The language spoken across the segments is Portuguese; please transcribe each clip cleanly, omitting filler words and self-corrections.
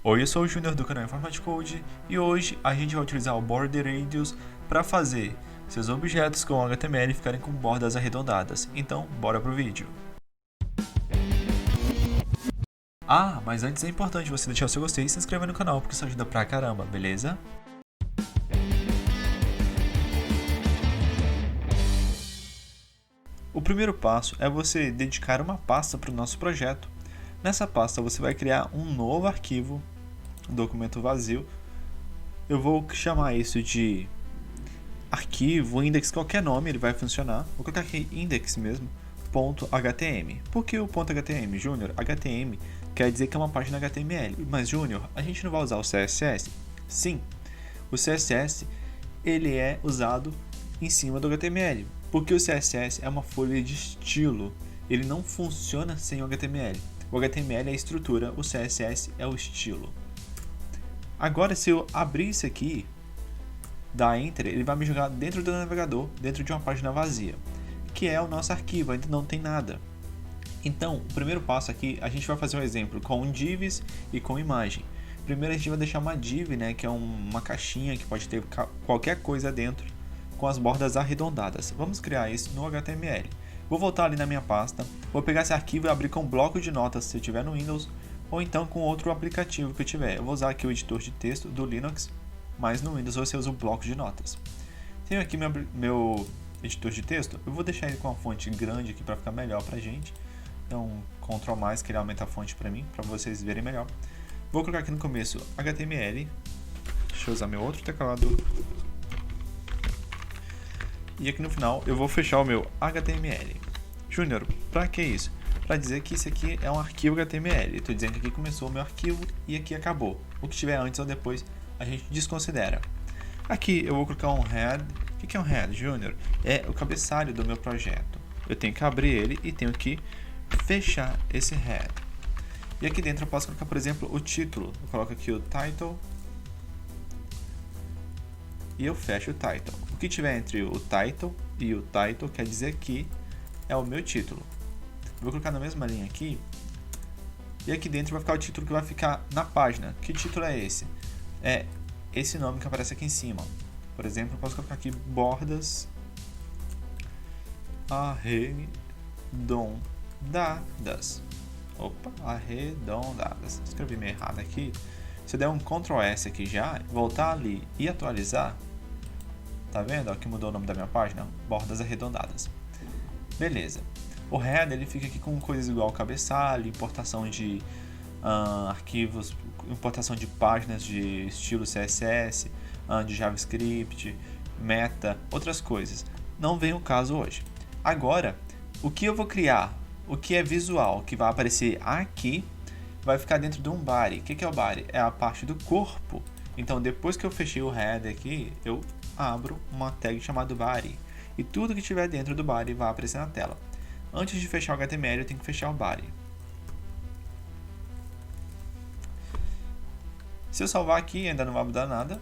Oi, eu sou o Júnior do canal Informatic Code e hoje a gente vai utilizar o Border Radius para fazer seus objetos com HTML ficarem com bordas arredondadas. Então, bora pro vídeo. Ah, mas antes é importante você deixar o seu gostei e se inscrever no canal, porque isso ajuda pra caramba, beleza? O primeiro passo é você dedicar uma pasta para o nosso projeto. Nessa pasta você vai criar um novo arquivo, um documento vazio. Eu vou chamar isso de arquivo, index, qualquer nome, ele vai funcionar. Vou colocar aqui index mesmo, .htm. Por que o .htm, Júnior? HTM quer dizer que é uma página HTML. Mas, Júnior, a gente não vai usar o CSS? Sim, o CSS ele é usado em cima do HTML, porque o CSS é uma folha de estilo, ele não funciona sem o HTML. O HTML é a estrutura, o CSS é o estilo. Agora, se eu abrir isso aqui, dar Enter, ele vai me jogar dentro do navegador, dentro de uma página vazia, que é o nosso arquivo, ainda não tem nada. Então, o primeiro passo aqui, a gente vai fazer um exemplo com divs e com imagem. Primeiro a gente vai deixar uma div, né, que é uma caixinha que pode ter qualquer coisa dentro, com as bordas arredondadas. Vamos criar isso no HTML. Vou voltar ali na minha pasta, vou pegar esse arquivo e abrir com um bloco de notas se eu tiver no Windows, ou então com outro aplicativo que eu tiver. Eu vou usar aqui o editor de texto do Linux, mas no Windows você usa o bloco de notas. Tenho aqui meu editor de texto, eu vou deixar ele com a fonte grande aqui para ficar melhor pra gente. Então, Ctrl+, que ele aumenta a fonte para mim, para vocês verem melhor. Vou colocar aqui no começo HTML. Deixa eu usar meu outro teclado. E aqui no final eu vou fechar o meu HTML. Júnior, para que isso? Para dizer que isso aqui é um arquivo HTML. Estou dizendo que aqui começou o meu arquivo e aqui acabou. O que tiver antes ou depois a gente desconsidera. Aqui eu vou colocar um head. O que é um head, Júnior? É o cabeçalho do meu projeto. Eu tenho que abrir ele e tenho que fechar esse head. E aqui dentro eu posso colocar, por exemplo, o título. Eu coloco aqui o title e eu fecho o title. O que tiver entre o title e o title quer dizer que é o meu título. Vou colocar na mesma linha aqui. E aqui dentro vai ficar o título que vai ficar na página. Que título é esse? É esse nome que aparece aqui em cima. Por exemplo, eu posso colocar aqui bordas arredondadas. Opa, arredondadas. Escrevi meio errado aqui. Se eu der um Ctrl S aqui já, voltar ali e atualizar, tá vendo? Aqui mudou o nome da minha página, bordas arredondadas. Beleza. O header ele fica aqui com coisas igual cabeçalho, importação de arquivos, importação de páginas de estilo CSS, de JavaScript, meta, outras coisas. Não vem o caso hoje. Agora, o que eu vou criar? O que é visual, que vai aparecer aqui, vai ficar dentro de um body. O que é o body? É a parte do corpo. Então, depois que eu fechei o header aqui, eu abro uma tag chamada body. E tudo que tiver dentro do body vai aparecer na tela. Antes de fechar o HTML, eu tenho que fechar o body. Se eu salvar aqui, ainda não vai mudar nada,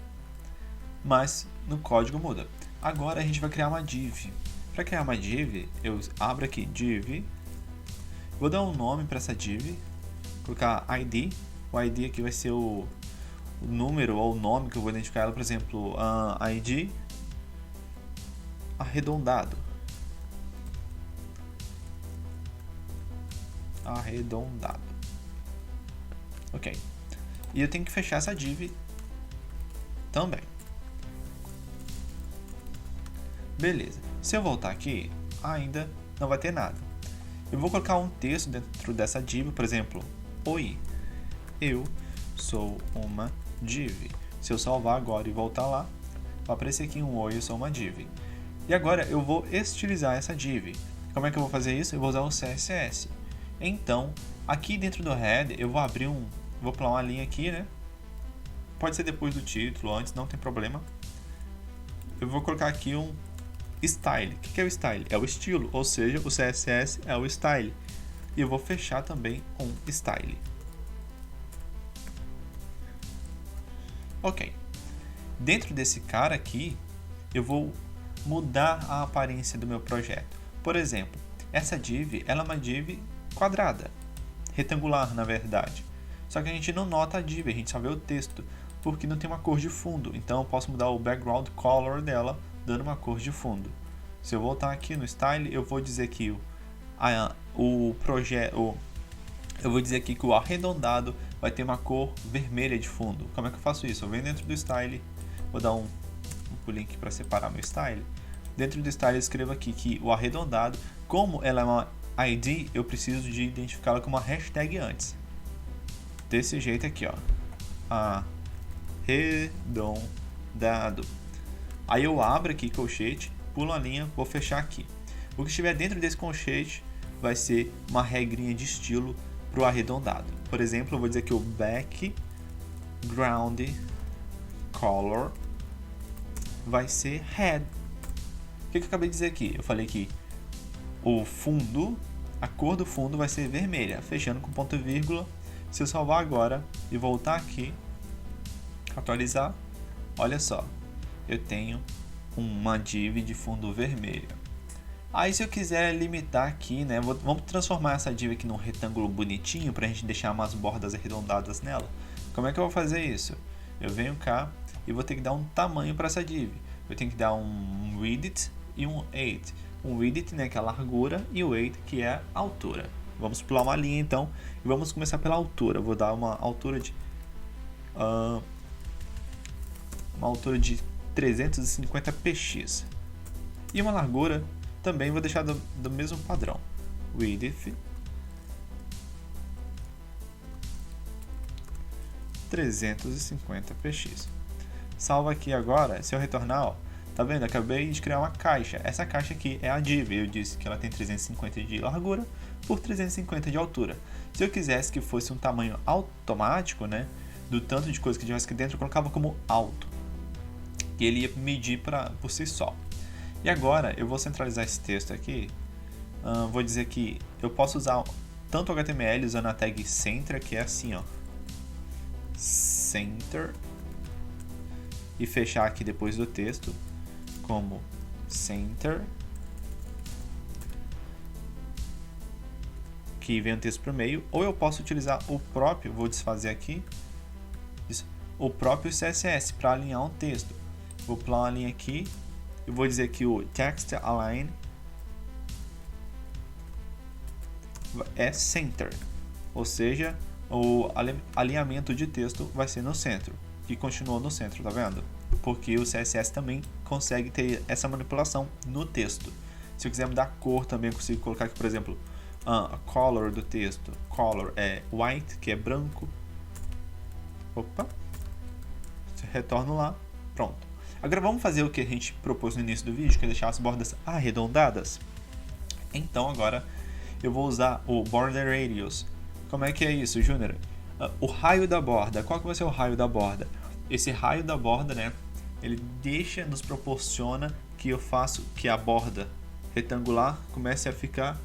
mas no código muda. Agora a gente vai criar uma div. Para criar uma div, eu abro aqui div, vou dar um nome para essa div, colocar ID. O ID aqui vai ser o número ou o nome que eu vou identificar ela, por exemplo, ID arredondado. Arredondado. Ok. E eu tenho que fechar essa div também. Beleza. Se eu voltar aqui, ainda não vai ter nada. Eu vou colocar um texto dentro dessa div, por exemplo, oi, eu sou uma div. Se eu salvar agora e voltar lá, vai aparecer aqui um oi, eu sou uma div. E agora eu vou estilizar essa div. Como é que eu vou fazer isso? Eu vou usar o CSS. Então, aqui dentro do header, eu vou abrir vou pular uma linha aqui, né? Pode ser depois do título, antes, não tem problema. Eu vou colocar aqui um style. O que é o style? É o estilo, ou seja, o CSS é o style. E eu vou fechar também com style. Ok. Dentro desse cara aqui, eu vou mudar a aparência do meu projeto. Por exemplo, essa div, ela é uma div quadrada, retangular na verdade. Só Só que a gente não nota a div, a gente só vê o texto, porque não tem uma cor de fundo. Então eu posso mudar o background color dela, dando uma cor de fundo. Se eu voltar aqui no style, eu vou dizer que eu vou dizer aqui que o arredondado vai ter uma cor vermelha de fundo. Como é que eu faço isso? Eu venho dentro do style, vou dar um pulinho aqui para separar meu style. Dentro do style eu escrevo aqui que o arredondado, como ela é uma ID, eu preciso de identificá-la com uma hashtag antes. Desse jeito aqui, ó. Arredondado. Aí eu abro aqui colchete, pulo a linha, vou fechar aqui. O que estiver dentro desse colchete vai ser uma regrinha de estilo para o arredondado. Por exemplo, eu vou dizer que o background color vai ser red. O que eu acabei de dizer aqui? Eu falei que o fundo, a cor do fundo vai ser vermelha, fechando com ponto e vírgula. Se eu salvar agora e voltar aqui, atualizar, olha só, eu tenho uma div de fundo vermelho. Aí se eu quiser limitar aqui, né, vamos transformar essa div aqui num retângulo bonitinho para a gente deixar umas bordas arredondadas nela. Como é que eu vou fazer isso? Eu venho cá e vou ter que dar um tamanho para essa div. Eu tenho que dar um width e um height. Um width, né, que é a largura, e o height, que é a altura. Vamos pular uma linha então e vamos começar pela altura. Eu vou dar uma altura de 350 px e uma largura também vou deixar do mesmo padrão, width 350 px. Salva aqui agora. Se eu retornar, ó, tá vendo? Acabei de criar uma caixa. Essa caixa aqui é a div. Eu disse que ela tem 350 de largura por 350 de altura. Se eu quisesse que fosse um tamanho automático, né, do tanto de coisa que tivesse aqui dentro, eu colocava como alto. E ele ia medir por si só. E agora eu vou centralizar esse texto aqui. Vou dizer que eu posso usar tanto o HTML usando a tag center, que é assim, ó, center, e fechar aqui depois do texto como center, que vem o texto para o meio, ou eu posso utilizar o próprio, vou desfazer aqui, o próprio CSS para alinhar um texto. Vou pular uma linha aqui e vou dizer que o text align é center, ou seja, o alinhamento de texto vai ser no centro, que continuou no centro, tá vendo? Porque o CSS também consegue ter essa manipulação no texto. Se eu quiser mudar a cor também, eu consigo colocar aqui, por exemplo, a color do texto. Color é white, que é branco. Opa, retorno lá, pronto. Agora vamos fazer o que a gente propôs no início do vídeo, que é deixar as bordas arredondadas. Então agora eu vou usar o border radius. Como é que é isso, Júnior? O raio da borda. Qual que vai ser o raio da borda? Esse raio da borda, né, ele nos proporciona que eu faço que a borda retangular comece a ficar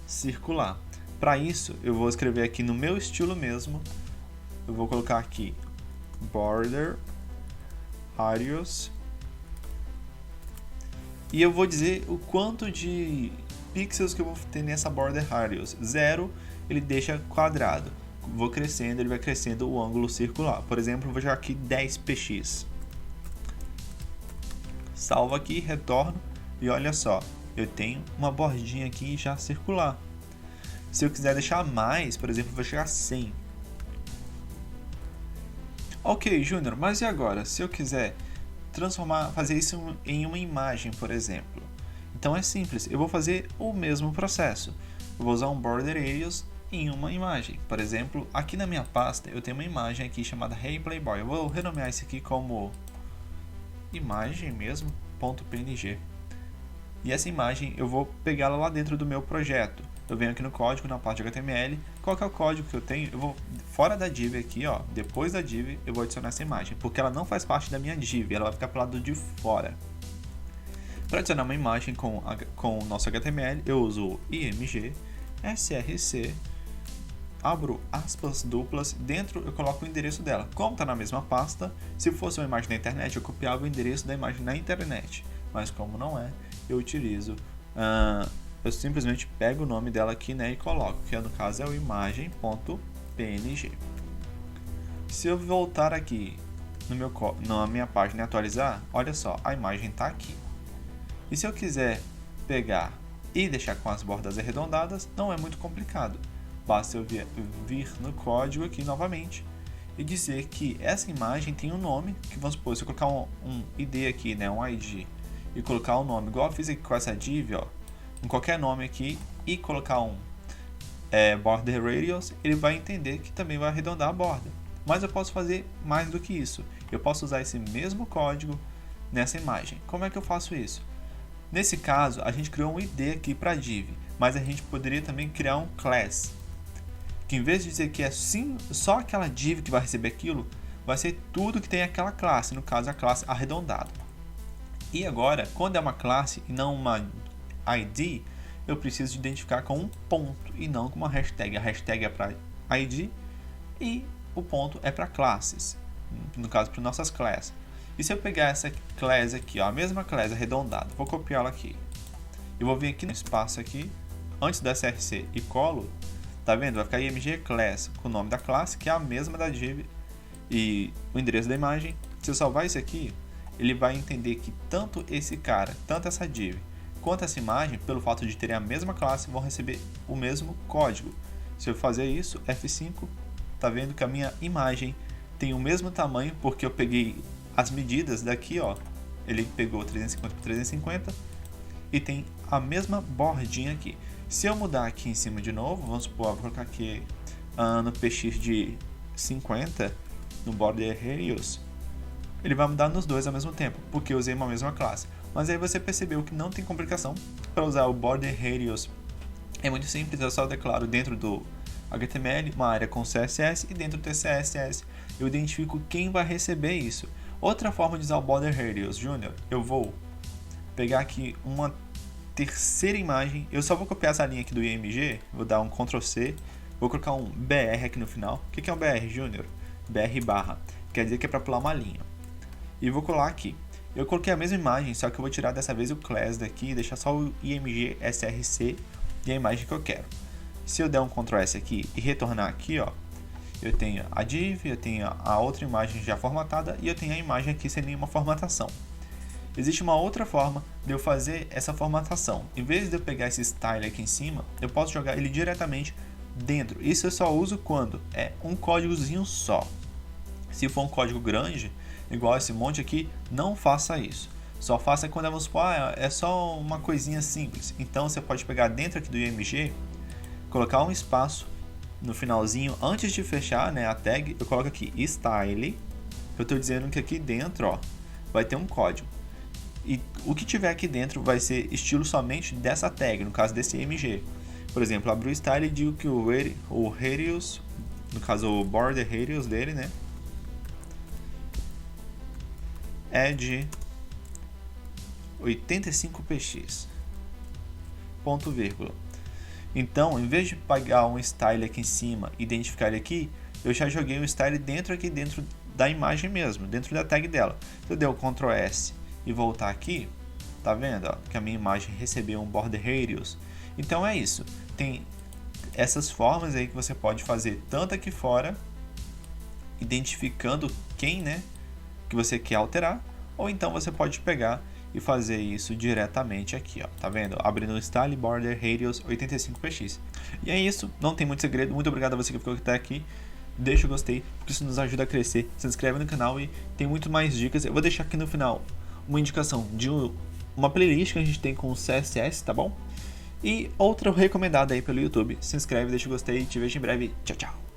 circular. Para isso, eu vou escrever aqui no meu estilo mesmo. Eu vou colocar aqui border radius e eu vou dizer o quanto de pixels que eu vou ter nessa border radius. 0, ele deixa quadrado. Vou crescendo, ele vai crescendo o ângulo circular. Por exemplo, vou jogar aqui 10 px. Salvo aqui, retorno e olha só, eu tenho uma bordinha aqui já circular. Se eu quiser deixar mais, por exemplo, vou chegar a 100. Ok, Júnior, mas e agora? Se eu quiser fazer isso em uma imagem, por exemplo. Então é simples, eu vou fazer o mesmo processo. Eu vou usar um border radius em uma imagem. Por exemplo, aqui na minha pasta eu tenho uma imagem aqui chamada Hey Playboy. Eu vou renomear isso aqui como imagem mesmo, .png. E essa imagem eu vou pegá-la lá dentro do meu projeto. Eu venho aqui no código, na parte de HTML. Qual que é o código que eu tenho? Eu vou fora da div aqui, ó. Depois da div eu vou adicionar essa imagem, porque ela não faz parte da minha div, ela vai ficar pro lado de fora. Para adicionar uma imagem com o nosso HTML, eu uso o img src, abro aspas duplas, dentro eu coloco o endereço dela. Como está na mesma pasta, se fosse uma imagem da internet, eu copiava o endereço da imagem na internet. Mas como não é, eu utilizo, eu simplesmente pego o nome dela aqui, né, e coloco, que no caso é o imagem.png. Se eu voltar aqui na minha página e atualizar, olha só, a imagem está aqui. E se eu quiser pegar e deixar com as bordas arredondadas, não é muito complicado. Basta eu vir no código aqui novamente e dizer que essa imagem tem um nome, que vamos supor, se eu colocar um ID aqui, né, um ID, e colocar um nome, igual eu fiz aqui com essa div, ó, com qualquer nome aqui, e colocar um border radius, ele vai entender que também vai arredondar a borda. Mas eu posso fazer mais do que isso. Eu posso usar esse mesmo código nessa imagem. Como é que eu faço isso? Nesse caso, a gente criou um ID aqui para div, mas a gente poderia também criar um class, que em vez de dizer que é só aquela div que vai receber aquilo, vai ser tudo que tem aquela classe, no caso a classe arredondada. E agora, quando é uma classe e não uma ID, eu preciso de identificar com um ponto e não com uma hashtag. A hashtag é para ID e o ponto é para classes, no caso para nossas classes. E se eu pegar essa class aqui, ó, a mesma class arredondada, vou copiar ela aqui. Eu vou vir aqui no espaço aqui, antes da src e colo, tá vendo? Vai ficar img class com o nome da classe, que é a mesma da div e o endereço da imagem. Se eu salvar isso aqui, ele vai entender que tanto esse cara, tanto essa div, quanto essa imagem, pelo fato de terem a mesma classe, vão receber o mesmo código. Se eu fazer isso, F5, tá vendo que a minha imagem tem o mesmo tamanho, porque eu peguei as medidas daqui, ó, ele pegou 350 por 350 e tem a mesma bordinha aqui. Se eu mudar aqui em cima de novo, vamos supor, vou colocar aqui no px de 50, no border radius, ele vai mudar nos dois ao mesmo tempo, porque eu usei uma mesma classe. Mas aí você percebeu que não tem complicação para usar o border radius. É muito simples, eu só declaro dentro do HTML uma área com CSS e dentro do CSS eu identifico quem vai receber isso. Outra forma de usar o border radius, Junior, eu vou pegar aqui uma terceira imagem, eu só vou copiar essa linha aqui do IMG, vou dar um Ctrl C, vou colocar um BR aqui no final. O que é um BR, Junior? BR barra, quer dizer que é para pular uma linha. E vou colar aqui. Eu coloquei a mesma imagem, só que eu vou tirar dessa vez o class daqui e deixar só o IMG SRC e a imagem que eu quero. Se eu der um Ctrl S aqui e retornar aqui, ó, eu tenho a div, eu tenho a outra imagem já formatada e eu tenho a imagem aqui sem nenhuma formatação. Existe uma outra forma de eu fazer essa formatação. Em vez de eu pegar esse style aqui em cima, eu posso jogar ele diretamente dentro. Isso eu só uso quando é um códigozinho só. Se for um código grande, igual esse monte aqui, não faça isso. Só faça quando vamos supor, é só uma coisinha simples. Então você pode pegar dentro aqui do IMG, colocar um espaço no finalzinho, antes de fechar, né, a tag, eu coloco aqui style. Eu estou dizendo que aqui dentro, ó, vai ter um código. E o que tiver aqui dentro vai ser estilo somente dessa tag, no caso desse IMG. Por exemplo, abro o style e digo que o radius, no caso o border radius dele, né, é de 85px, ponto vírgula. Então, em vez de pegar um style aqui em cima e identificar ele aqui, eu já joguei o style aqui dentro da imagem mesmo, dentro da tag dela. Se eu der o Ctrl S e voltar aqui, tá vendo, ó, que a minha imagem recebeu um border radius. Então é isso, tem essas formas aí que você pode fazer tanto aqui fora, identificando quem, né, que você quer alterar, ou então você pode pegar e fazer isso diretamente aqui, ó, tá vendo? Abrindo o style border radius 85px. E é isso, não tem muito segredo. Muito obrigado a você que ficou até aqui. Deixa o gostei, porque isso nos ajuda a crescer. Se inscreve no canal e tem muito mais dicas. Eu vou deixar aqui no final uma indicação de uma playlist que a gente tem com CSS, tá bom? E outra recomendada aí pelo YouTube. Se inscreve, deixa o gostei e te vejo em breve. Tchau, tchau.